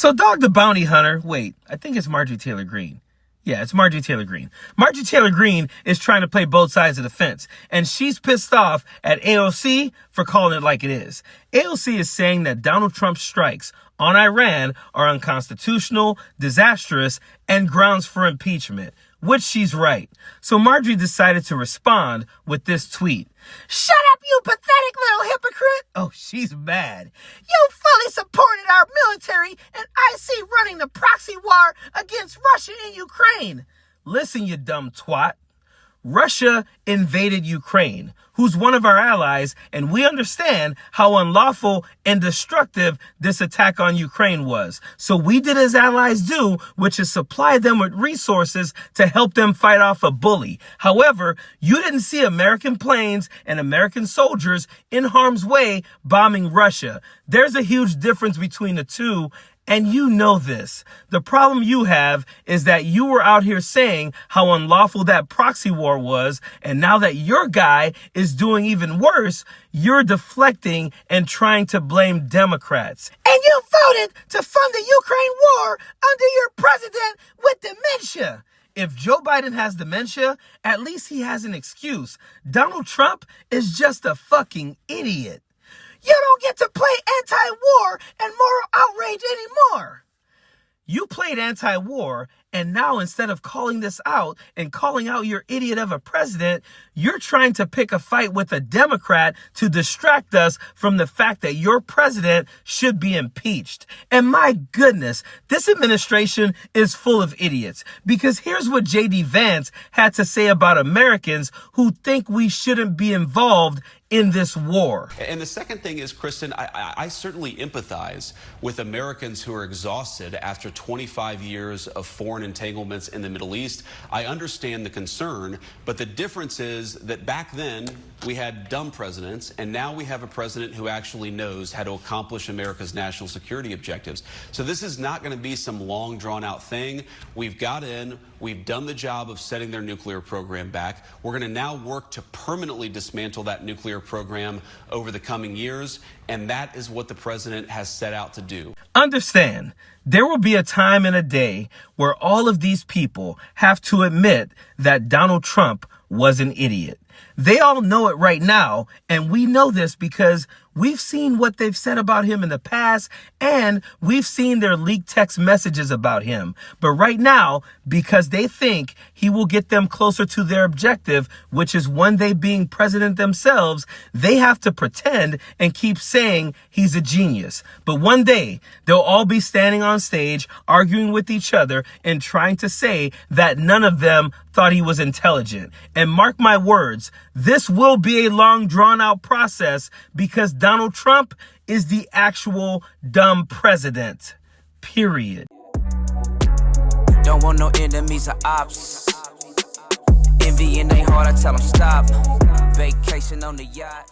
So Dog the Bounty Hunter, wait, I think it's Marjorie Taylor Greene. Yeah, it's Marjorie Taylor Greene. Marjorie Taylor Greene is trying to play both sides of the fence, and she's pissed off at AOC for calling it like it is. AOC is saying that Donald Trump's strikes on Iran are unconstitutional, disastrous, and grounds for impeachment, which she's right. So Marjorie decided to respond with this tweet. "Shut up, you pathetic little hypocrite." Oh, she's mad. "You fully supported our military and IC running the proxy war against Russia in Ukraine." Listen, you dumb twat. Russia invaded Ukraine, who's one of our allies, and we understand how unlawful and destructive this attack on Ukraine was. So we did as allies do, which is supply them with resources to help them fight off a bully. However, you didn't see American planes and American soldiers in harm's way bombing Russia. There's a huge difference between the two. And you know this. The problem you have is that you were out here saying how unlawful that proxy war was, and now that your guy is doing even worse, you're deflecting and trying to blame Democrats. And you voted to fund the Ukraine war under your president with dementia. If Joe Biden has dementia, at least he has an excuse. Donald Trump is just a fucking idiot. You don't get to play anti-war and moral outrage anymore. You played anti-war, and now instead of calling this out and calling out your idiot of a president, you're trying to pick a fight with a Democrat to distract us from the fact that your president should be impeached. And my goodness, this administration is full of idiots, because here's what J.D. Vance had to say about Americans who think we shouldn't be involved in this war. And the second thing is, Kristen, I certainly empathize with Americans who are exhausted after 25 years of foreign entanglements in the Middle East. I understand the concern, but the difference is that back then we had dumb presidents, and now we have a president who actually knows how to accomplish America's national security objectives. So this is not going to be some long drawn out thing. We've got in, we've done the job of setting their nuclear program back. We're going to now work to permanently dismantle that nuclear program over the coming years, and that is what the president has set out to do. Understand, there will be a time and a day where all of these people have to admit that Donald Trump was an idiot. They all know it right now, and we know this because we've seen what they've said about him in the past, and we've seen their leaked text messages about him. But right now, because they think he will get them closer to their objective, which is one day being president themselves, they have to pretend and keep saying he's a genius. But one day, they'll all be standing on stage, arguing with each other, and trying to say that none of them thought he was intelligent. And mark my words, this will be a long, drawn-out process because Donald Trump is the actual dumb president. Period. Don't want no enemies or ops. Envy in their heart, I tell them stop. Vacation on the yacht.